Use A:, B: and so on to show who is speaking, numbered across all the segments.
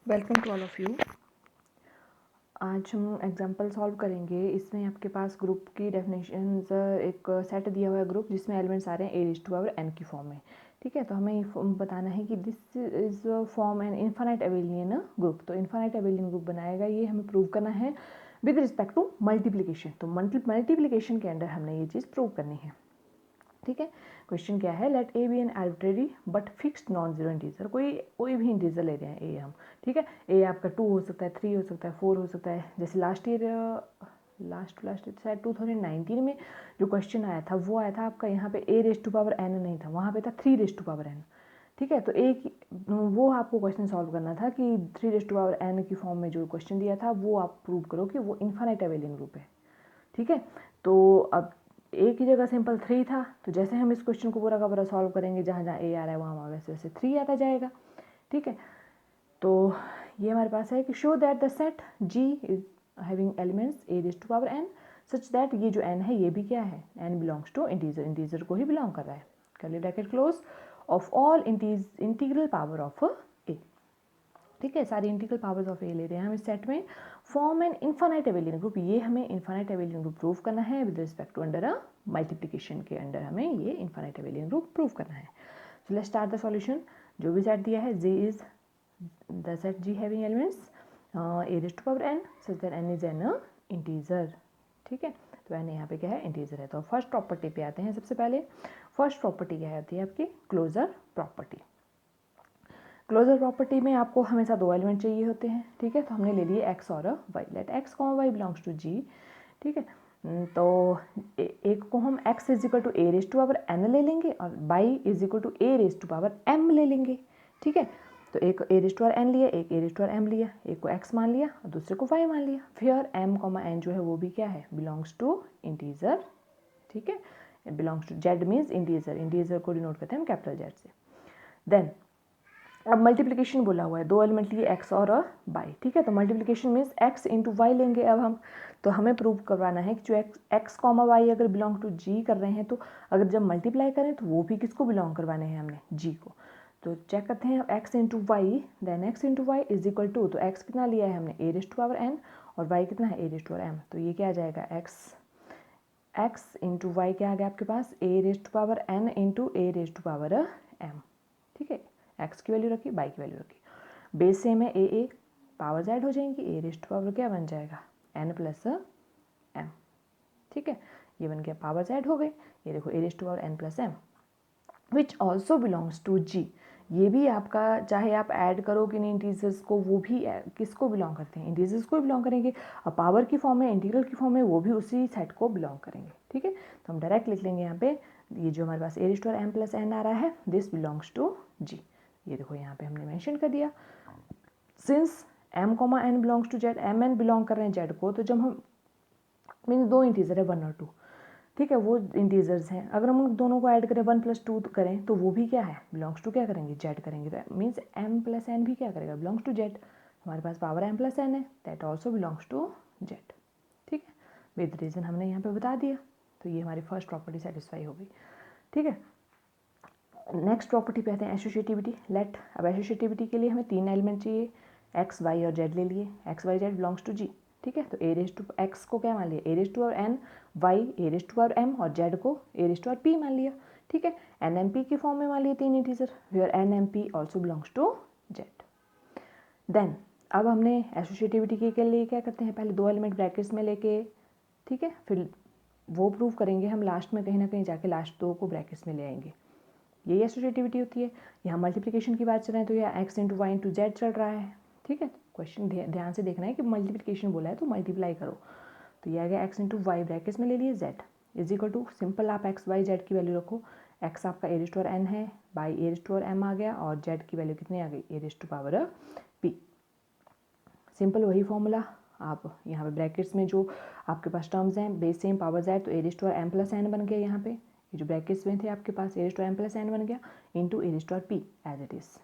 A: Welcome to all of you. आज हम example solve करेंगे। इसमें आपके पास ग्रुप की डेफिनेशंस एक सेट दिया हुआ है ग्रुप जिसमें एलिमेंट्स आ रहे हैं a raised to power n की फॉर्म में। ठीक है, तो हमें ये बताना है कि this is form an infinite abelian group. तो इन्फाइनाइट एबेलियन ग्रुप बनाएगा, ये हमें प्रूव करना है विद रिस्पेक्ट टू मल्टीप्लिकेशन। तो मल्टीप्लिकेशन के अंदर हमने ये चीज़ प्रूव करनी है। ठीक है, क्वेश्चन क्या है, let a be an arbitrary but fixed non zero integer. कोई भी इंटीजर ले रहे हैं ए हम। ठीक है, ए आपका 2 हो सकता है, 3 हो सकता है, 4 हो सकता है। जैसे लास्ट ईयर शायद 2019 में जो क्वेश्चन आया था वो आया था आपका यहाँ पे A raise to power N नहीं था, वहाँ पे था 3 रेज टू पावर एन। ठीक है, तो एक वो आपको क्वेश्चन सॉल्व करना था कि 3 रेज टू पावर एन की फॉर्म में जो क्वेश्चन दिया था वो आप प्रूव करो कि वो इन्फाइनाइट एबेलियन ग्रुप है। ठीक है, तो अब ए की जगह सिंपल 3 था, तो जैसे हम इस क्वेश्चन को पूरा का पूरा सॉल्व करेंगे जहाँ जहाँ ए आ रहा है वहाँ वैसे वैसे 3 आता जाएगा। ठीक है, तो ये हमारे पास है कि show that the set G is having elements A raise to power N such that ये जो एन है ये भी क्या है, N belongs to integer, integer को ही बिलोंग कर रहा है। Curly bracket close of all integral power of A. ठीक है, सारी इंटीग्रल पावर्स ऑफ ए ले रहे हैं हम इस सेट में। Form an infinite abelian group, ये हमें इन्फाइनाइट एबेलियन ग्रुप प्रूव करना है with respect to under multiplication के अंडर हमें ये इन्फाइनाइट एबेलियन ग्रुप प्रूव करना है। So let's start the solution. जो भी सेट दिया है G is the set G having elements A raise to power N such that N is an integer. ठीक है, तो एन यहाँ पे क्या है, इंटीजर है। तो फर्स्ट प्रॉपर्टी पे आते हैं। सबसे पहले फर्स्ट प्रॉपर्टी क्या आती है आपकी, क्लोजर प्रॉपर्टी। क्लोजर प्रॉपर्टी में आपको हमेशा 2 एलिमेंट चाहिए होते हैं। ठीक है, तो हमने ले लिए एक्स और Y. Let X comma Y belongs to G. ठीक है, तो एक को हम x is equal to A raise to power N ले लेंगे और y is equal to A raise to power m ले लेंगे। ठीक है, तो एक A raise to power N लिया, एक A raise to power m लिया, एक को x मान लिया और दूसरे को y मान लिया। फिर m कॉमा n जो है वो भी क्या है, बिलोंग्स टू इंटीजर। ठीक है, belongs to Z means integer, integer को डिनोट करते हैं हम कैपिटल जेड से। देन अब मल्टीप्लिकेशन बोला हुआ है, 2 एलिमेंट लिए x और y। ठीक है, तो multiplication means x into y लेंगे अब हम। तो हमें प्रूव करवाना है कि जो x कॉमा वाई अगर बिलोंग टू g कर रहे हैं तो अगर जब मल्टीप्लाई करें तो वो भी किसको बिलोंग करवाने हैं हमने, g को। तो चेक करते हैं x into y, then x into y is equal to, तो x कितना लिया है हमने, a raise to power n और y कितना है, a raise to power m। तो ये क्या आ जाएगा, x इंटू वाई क्या आ गया आपके पास, A raise to power n into A raise to power m। ठीक है, x की वैल्यू रखी, y की वैल्यू रखी, बेस सेम है, ए पावर्स ऐड हो जाएंगी, ए रेज टू पावर क्या बन जाएगा, n प्लस m। ठीक है, ये बन गया, पावर्स ऐड हो गए, ये देखो A raise to power n plus m which also belongs to g। ये भी आपका चाहे आप ऐड करो कि नहीं इंटीजर्स को, वो भी किसको बिलोंग करते हैं, इंटीजर्स को बिलोंग करेंगे। और पावर की फॉर्म में, इंटीग्रल की फॉर्म में, वो भी उसी सेट को बिलोंग करेंगे। ठीक है, तो हम डायरेक्ट लिख लेंगे यहाँ पे, ये जो हमारे पास A raise to power m plus n आ रहा है, दिस बिलोंग्स टू g। ये देखो यहाँ पे हमने मेंशन कर दिया, since m comma n belongs to Z, m n belong कर रहे हैं जेड को, तो जब हम मीन 2 इंटीजर है 1 और 2, ठीक है, वो इंटीजर्स हैं, अगर हम उन दोनों को ऐड करें 1 प्लस 2 करें तो वो भी क्या है, बिलोंग्स टू क्या करेंगे, जेड करेंगे। तो मीन्स m प्लस n भी क्या करेगा, बिलोंग्स टू जेड। हमारे पास पावर m प्लस n है, that also belongs to Z. ठीक है, विद रीजन हमने यहाँ पे बता दिया, तो ये हमारी फर्स्ट प्रॉपर्टी सेटिस्फाई हो गई। ठीक है, नेक्स्ट प्रॉपर्टी पे आते हैं, एसोसिएटिविटी। लेट, अब एसोसिएटिविटी के लिए हमें 3 एलिमेंट चाहिए, एक्स वाई और जेड ले लिए, X Y Z belongs to G. ठीक है, तो ए रेज टू एक्स को क्या मान लिया, ए रेज टू और n, y a raise to और एम और जेड को ए रेज टू और पी मान लिया। ठीक है, एन एम पी की फॉर्म में मान लिए 3 integer, where n m p also belongs to Z. Then अब हमने एसोसिएटिविटी के लिए क्या करते हैं, पहले 2 एलिमेंट ब्रैकेट्स में लेके, ठीक है, फिर वो प्रूव करेंगे हम लास्ट में, कहीं ना कहीं जाके लास्ट 2 को ब्रैकेट्स में ले आएंगे। यही एसोसिएटिविटी होती है। यहाँ मल्टीप्लिकेशन की बात चल रही है तो यह x into y into Z चल रहा है। ठीक है, क्वेश्चन ध्यान से देखना है कि मल्टीप्लिकेशन बोला है तो मल्टीप्लाई करो। तो ये आ गया एक्स इंटू वाई, ब्रैकेट्स में ले लिए Z is equal to, simple आप एक्स वाई जेड की वैल्यू रखो। एक्स आपका A raise to power N है, by A raise to power M आ गया, और जेड की वैल्यू कितनी आ गई, A raise to power P. Simple वही फॉर्मूला, आप यहाँ पे ब्रैकेट्स में जो आपके पास टर्म्स हैं, बेस सेम पावर जेड, तो A raise to power M plus N बन गया यहाँ पे, ये जो ब्रैकेट्स में थे आपके पास, A raise to M plus N बन गया into A raise to P as it is,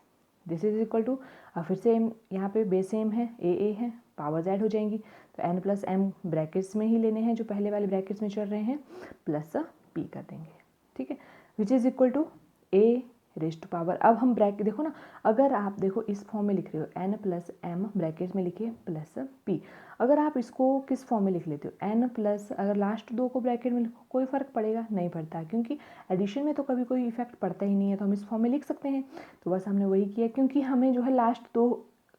A: this is equal to, अब फिर से यहाँ पे बेस सेम है, ए है, पावर्स ऐड हो जाएंगी, तो एन प्लस एम ब्रैकेट्स में ही लेने हैं जो पहले वाले ब्रैकेट्स में चल रहे हैं, प्लस पी कर देंगे। ठीक है, which is equal to A raise to power, अब हम ब्रैकेट देखो ना, अगर आप देखो इस फॉर्म में लिख रहे हो n प्लस एम ब्रैकेट में लिखिए प्लस p, अगर आप इसको किस फॉर्म में लिख लेते हो n प्लस, अगर लास्ट दो को ब्रैकेट में लिखो कोई फ़र्क पड़ेगा नहीं पड़ता, क्योंकि एडिशन में तो कभी कोई इफेक्ट पड़ता ही नहीं है, तो हम इस फॉर्म में लिख सकते हैं। तो बस हमने वही किया, क्योंकि हमें जो है लास्ट दो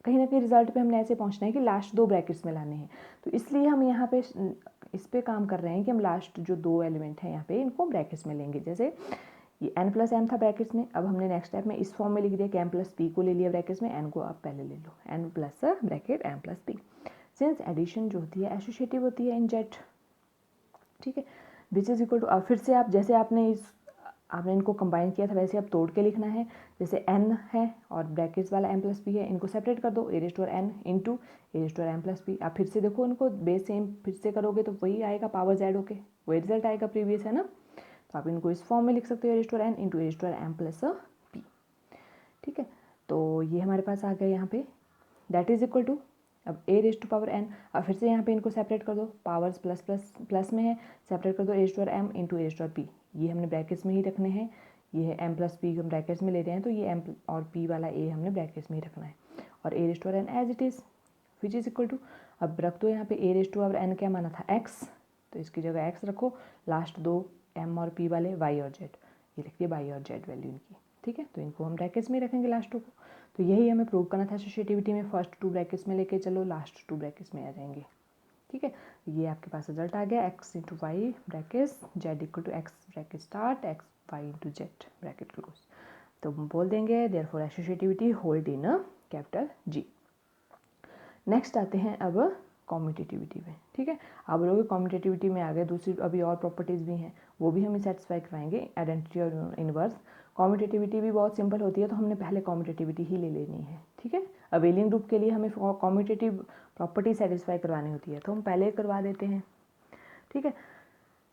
A: कहीं ना कहीं रिजल्ट पे हमने ऐसे पहुंचना है कि लास्ट दो ब्रैकेट्स में लाने हैं, तो इसलिए हम यहाँ पे इस पे काम कर रहे हैं कि हम लास्ट जो दो एलिमेंट हैं यहाँ पे इनको ब्रैकेट्स में लेंगे। जैसे ये n प्लस एम था ब्रैकेट्स में, अब हमने नेक्स्ट स्टेप में इस फॉर्म में लिख दिया कि m प्लस पी को ले लिया ब्रैकेट्स में, n को आप पहले ले लो, n plus bracket m plus p. Since addition जो होती है एसोसिएटिव होती है इन जेड, ठीक है, दिस इज इक्वल टू, अब फिर से आप जैसे आपने इनको कंबाइन किया था वैसे अब तोड़ के लिखना है। जैसे n है और ब्रैकेट्स वाला m प्लस पी है, इनको सेपरेट कर दो, ए raise to power n into A raise to power m plus P. आप फिर से देखो इनको बेस सेम फिर से करोगे तो वही आएगा, पावर्स ऐड होके वही रिजल्ट आएगा प्रीवियस, है ना। तो आप इनको इस फॉर्म में लिख सकते हो, A raise to power n into A raise to power m plus P, ठीक है। तो ये हमारे पास आ गया यहाँ पे, दैट इज इक्वल टू, अब ए रेज टू पावर n, अब फिर से यहाँ पे इनको सेपरेट कर दो, पावर्स प्लस प्लस प्लस में है, सेपरेट कर दो, ए raise to power m into A raise to power p, ये हमने ब्रैकेट्स में ही रखने हैं, ये है m प्लस पी हम ब्रैकेट्स में ले रहे हैं, तो ये m और p वाला a हमने ब्रैकेट्स में ही रखना है, और A raise to power n as it is which is equal to, अब रख दो यहाँ पे A raise to power n क्या माना था x, तो इसकी जगह x रखो, लास्ट दो m और p वाले y और z, ये लिख दिए y और z वैल्यू इनकी, ठीक है। तो इनको हम ब्रैकेट्स में रखेंगे लास्ट टू को, तो यही हमें प्रूव करना था एसोसिएटिविटी में, फर्स्ट टू ब्रैकेट्स में लेके चलो, लास्ट टू ब्रैकेट्स में आ जाएंगे, ठीक है। ये आपके पास रिजल्ट आ गया, x into y brackets z equal to x bracket start x y into z bracket close. तो हम बोल देंगे therefore associativity hold in capital G। Next आते हैं अब कॉम्यूटेटिविटी में, ठीक है। अब लोग कॉम्यूटेटिविटी में आ गए, दूसरी अभी और प्रॉपर्टीज़ भी हैं वो भी हमें सेटिस्फाई कराएंगे, आइडेंटिटी और इनवर्स। कॉम्यूटेटिविटी भी बहुत सिंपल होती है, तो हमने पहले कॉम्यूटेटिविटी ही ले लेनी है, ठीक है। अबेलियन ग्रुप के लिए हमें कॉम्यूटेटिव प्रॉपर्टी सेटिस्फाई करवानी होती है, तो हम पहले करवा देते हैं, ठीक है।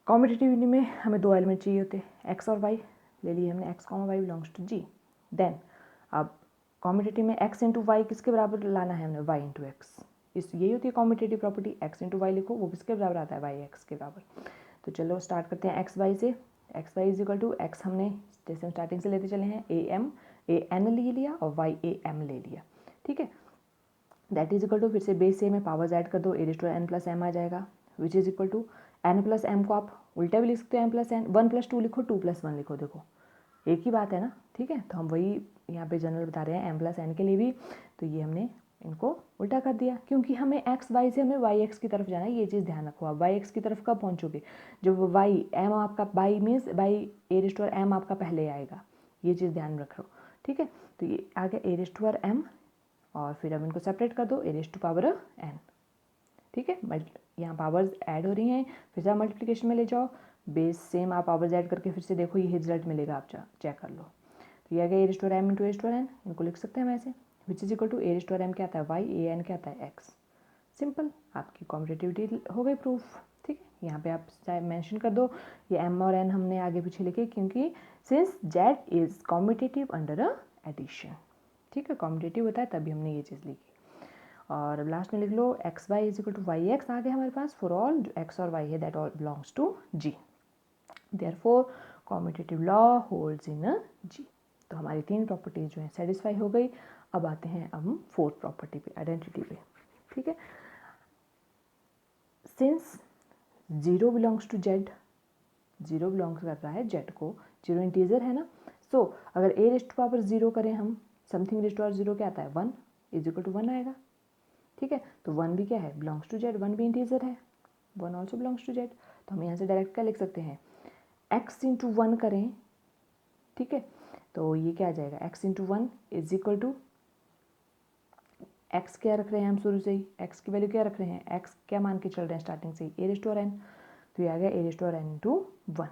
A: कॉम्यूटेटिविटी में हमें दो एलिमेंट चाहिए होते हैं, एक्स और वाई, ले लिए हमने x comma Y belongs to g. Then अब कॉम्यूटेटिव में एक्स इंटू वाई किसके बराबर लाना है हमने, वाई इंटू एक्स, इस यही होती है commutative property, x into y लिखो वो किसके बराबर आता है, वाई एक्स के बराबर। तो चलो स्टार्ट करते हैं एक्स वाई से, x y is equal to x हमने जैसे हम स्टार्टिंग से लेते चले हैं ए एन ले लिया और वाई ए एम ले लिया, ठीक है। दैट इज इक्वल टू, फिर से बेस से में पावर्स ऐड कर दो, ए raise to n plus m आ जाएगा, which is equal to n plus m को आप उल्टा भी लिख सकते हो, m plus n, one plus two लिखो, टू प्लस वन लिखो, देखो एक ही बात है ना, ठीक है। तो हम वही यहाँ पे जनरल बता रहे हैं एम प्लस एन के लिए भी, तो ये हमने इनको उल्टा कर दिया, क्योंकि हमें एक्स वाई से हमें वाई एक्स की तरफ जाना है, ये चीज़ ध्यान रखो। आप वाई एक्स की तरफ कब पहुँचोगे, जब वाई एम आपका y means y a raise to power m आपका पहले आएगा, ये चीज़ ध्यान रखो, ठीक है। तो ये आ गया a raise to power M, और फिर अब इनको सेपरेट कर दो, ए रेज टू पावर एन, ठीक है। यहाँ पावर्स ऐड हो रही हैं, फिर से आप मल्टीप्लिकेशन में ले जाओ, बेस सेम आप पावर्स ऐड करके फिर से देखो ये रिजल्ट मिलेगा, आप चेक कर लो। तो ये आ गया a raise to power m into A raise to power n, इनको लिख सकते हैं हम ऐसे, which is equal to A raise to power m क्या आता है वाई, ए एन क्या आता है एक्स। सिंपल, आपकी कॉम्यूटेटिविटी हो गई प्रूफ, ठीक है। यहाँ पे आप मेंशन कर दो ये एम और एन हमने आगे पीछे लिखे, क्योंकि since z is commutative under addition, ठीक है, कॉम्यूटेटिव होता है तभी हमने ये चीज़ लिखी। और लास्ट में लिख लो x y is equal to y x आ गया हमारे पास, फॉर ऑल जो एक्स और वाई है that all belongs to G, therefore commutative law holds in G. तो हमारी तीन प्रॉपर्टीज जो है सेटिस्फाई हो गई। अब आते हैं अब हम फोर्थ प्रॉपर्टी पे, आइडेंटिटी पे, ठीक है। Since zero belongs to z, zero belongs कर रहा है जेड को, जीरो इंटीजर है ना, सो अगर a raise to power zero करें हम, something raise to power zero क्या आता है, one is equal to one आएगा, ठीक है। तो वन भी क्या है, बिलोंग्स टू जेड, वन भी इंटीजर है, one also belongs to z. तो हम यहाँ से डायरेक्ट क्या लिख सकते हैं, एक्स इंटू वन करें, ठीक है। तो ये क्या आ जाएगा, x into one is equal to, x क्या रख रहे हैं हम शुरू से ही, एक्स की वैल्यू क्या रख रहे हैं, एक्स क्या मान के चल रहे हैं स्टार्टिंग से ही, a raise to power n, तो ये आ गया a raise to power n into one,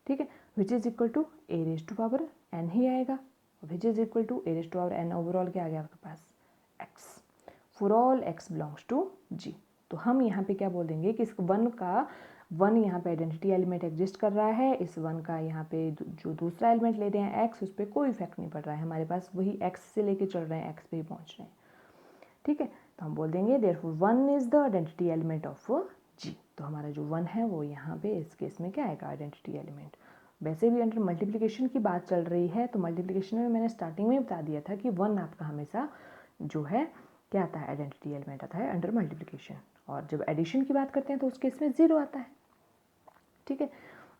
A: ठीक है, which is equal to A raise to power n ही आएगा, which is equal to A raise to power n overall क्या आ गया आपके पास, x, for all x belongs to G. तो हम यहाँ पे क्या बोल देंगे कि इस वन का, वन यहाँ पे आइडेंटिटी एलिमेंट एग्जिस्ट कर रहा है, इस वन का यहाँ पे जो दूसरा एलिमेंट ले रहे हैं एक्स, उस पर कोई इफेक्ट नहीं पड़ रहा है, हमारे पास वही एक्स से लेके चल रहे हैं, एक्स पे ही पहुँच रहे हैं, ठीक है। तो हम बोल देंगे therefore one is the identity element of G. तो हमारा जो वन है वो यहाँ पे इस केस में क्या आएगा, आइडेंटिटी एलिमेंट, वैसे भी अंडर मल्टीप्लिकेशन की बात चल रही है तो मल्टीप्लिकेशन में मैंने स्टार्टिंग में बता दिया था कि 1 आपका हमेशा जो है क्या आता है, आइडेंटिटी एलिमेंट आता है अंडर मल्टीप्लिकेशन, और जब एडिशन की बात करते हैं तो उस केस में 0 आता है। ठीक है,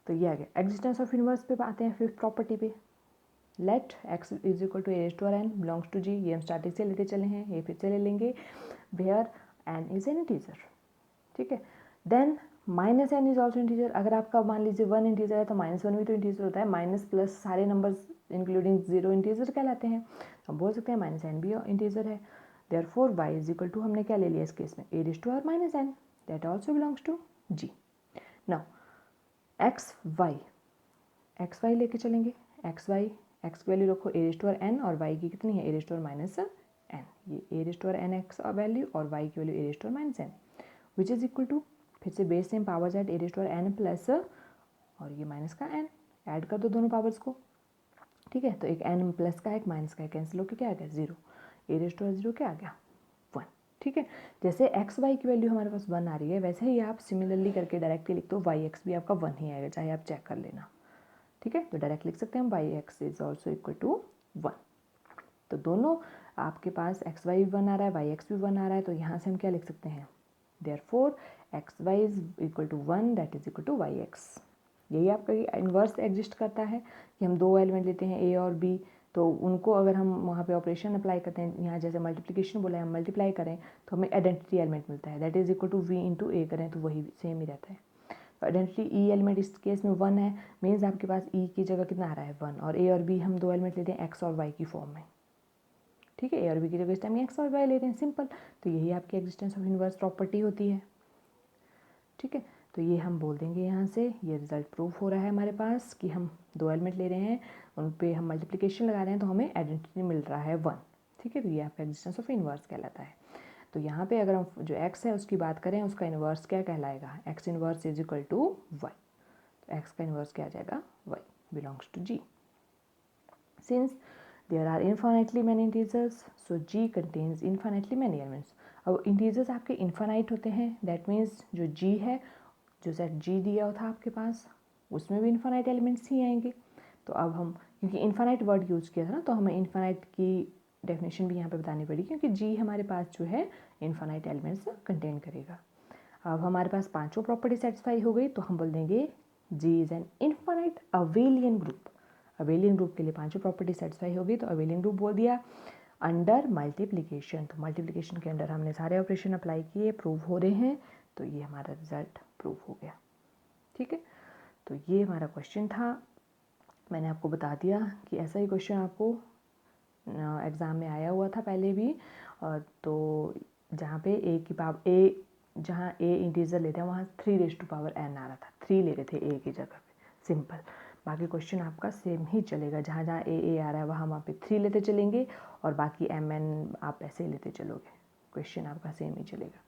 A: तो ये आ गया। एग्जिस्टेंस ऑफ इनवर्स पे आते हैं फिफ्थ प्रॉपर्टी पे। Let x is equal to a⁴n belongs to g, ये हम स्टार्टिंग से लेते चले हैं, ये फिर से ले लेंगे, where n is an integer. ठीक है, then minus n is also integer. अगर आपका मान लीजिए 1 इंटीजर है तो -1 भी तो इंटीजर होता है, माइनस प्लस सारे नंबर्स इंक्लूडिंग 0 इंटीजर कहलाते हैं। हम बोल सकते हैं -n भी इंटीजर है। Therefore y is equal to, हमने क्या ले लिया इस केस में, a⁻n, that also belongs to g। Now x y लेके चलेंगे, एक्स की वैल्यू रखो a⁻n और y की कितनी है a⁻n, ये a⁻n x वैल्यू और y की value a⁻n, which is equal to, फिर से base same power z a⁻n plus और ये माइनस का n, ऐड कर दो दोनों पावर्स को। ठीक है, तो एक n प्लस का एक माइनस का कैंसिल होकर क्या आ गया 0, a⁻0 क्या आ गया 1। ठीक है, जैसे एक्स वाई की वैल्यू हमारे पास 1 आ रही है, वैसे ही आप सिमिलरली करके डायरेक्टली लिख दो वाई एक्स भी आपका 1 ही आएगा, चाहे आप चेक कर लेना। ठीक है, तो डायरेक्ट लिख सकते हैं हम y x is also equal to 1। तो दोनों आपके पास एक्स वाई भी 1 आ रहा है, वाई एक्स भी 1 आ रहा है, तो यहाँ से हम क्या लिख सकते हैं, therefore x y is equal to 1 that is equal to y x. यही आपका इन्वर्स एग्जिस्ट करता है कि हम दो एलिमेंट लेते हैं ए और बी, तो उनको अगर हम वहाँ पे ऑपरेशन अप्लाई करते हैं, यहाँ जैसे मल्टीप्लिकेशन बोला है हम मल्टीप्लाई करें तो हमें आइडेंटिटी एलिमेंट मिलता है, that is equal to v into a करें तो वही सेम ही रहता है। तो आइडेंटिटी ई एलिमेंट इस केस में 1 है, मीन्स आपके पास ई की जगह कितना आ रहा है 1, और ए और बी हम दो एलिमेंट लेते हैं एक्स और वाई की फॉर्म में। ठीक है, ए और बी की जगह इस टाइम एक्स और वाई लेते हैं, सिंपल। तो यही आपकी एग्जिस्टेंस ऑफ इनवर्स प्रॉपर्टी होती है। ठीक है, तो ये हम बोल देंगे यहाँ से, ये रिजल्ट प्रूफ हो रहा है हमारे पास कि हम दो एलिमेंट ले रहे हैं, उन पे हम मल्टीप्लिकेशन लगा रहे हैं तो हमें आइडेंटिटी मिल रहा है 1। ठीक है, तो ये आपका एग्जिस्टेंस ऑफ इनवर्स कहलाता है। तो यहाँ पे अगर हम जो x है उसकी बात करें, उसका इन्वर्स क्या कहलाएगा, x inverse is equal to y। तो x का इन्वर्स क्या आ जाएगा, y belongs to g। Since there are infinitely many integers so g contains infinitely many elements. अब इंटीजर्स आपके इनफाइनाइट होते हैं, दैट मीन्स जो g है, जो सेट g दिया था आपके पास, उसमें भी इनफाइनाइट एलिमेंट्स ही आएंगे। तो अब हम, क्योंकि इनफाइनाइट वर्ड यूज़ किया था ना, तो हमें इनफाइनाइट की डेफिनेशन भी यहाँ पे बतानी पड़ी, क्योंकि जी हमारे पास जो है इनफाइनाइट एलिमेंट्स कंटेन करेगा। अब हमारे पास पांचों प्रॉपर्टी सेटिस्फाई हो गई, तो हम बोल देंगे G is an infinite abelian group. Abelian group के लिए पांचों प्रॉपर्टी सेटिस्फाई हो गई, तो अवेलियन ग्रुप बोल दिया अंडर मल्टीप्लिकेशन। तो मल्टीप्लिकेशन के अंडर हमने सारे ऑपरेशन अप्लाई किए, प्रूव हो रहे हैं, तो ये हमारा रिजल्ट प्रूव हो गया। ठीक है, तो ये हमारा क्वेश्चन था। मैंने आपको बता दिया कि ऐसा ही क्वेश्चन आपको एग्ज़ाम में आया हुआ था पहले भी, तो जहाँ पे ए की पावर ए, जहाँ ए इंटीजर लेते हैं वहाँ 3n आ रहा था, 3 ले रहे थे ए की जगह पे, सिंपल। बाकी क्वेश्चन आपका सेम ही चलेगा, जहाँ जहाँ ए आ रहा है वहाँ पे 3 लेते चलेंगे, और बाकी mn आप ऐसे ही लेते चलोगे, क्वेश्चन आपका सेम ही चलेगा।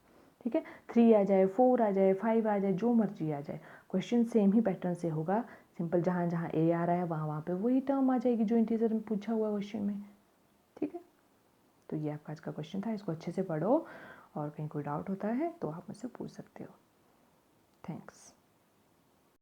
A: ठीक है, 3 आ जाए, 4 आ जाए, 5 आ जाए, जो मर्जी आ जाए, क्वेश्चन सेम ही पैटर्न से होगा, सिंपल। जहाँ जहाँ ए आ रहा है वहाँ पे वही टर्म आ जाएगी जो इंटीजर में पूछा हुआ क्वेश्चन में। ठीक है, तो ये आपका आज का क्वेश्चन था, इसको अच्छे से पढ़ो, और कहीं कोई डाउट होता है तो आप मुझसे पूछ सकते हो। थैंक्स।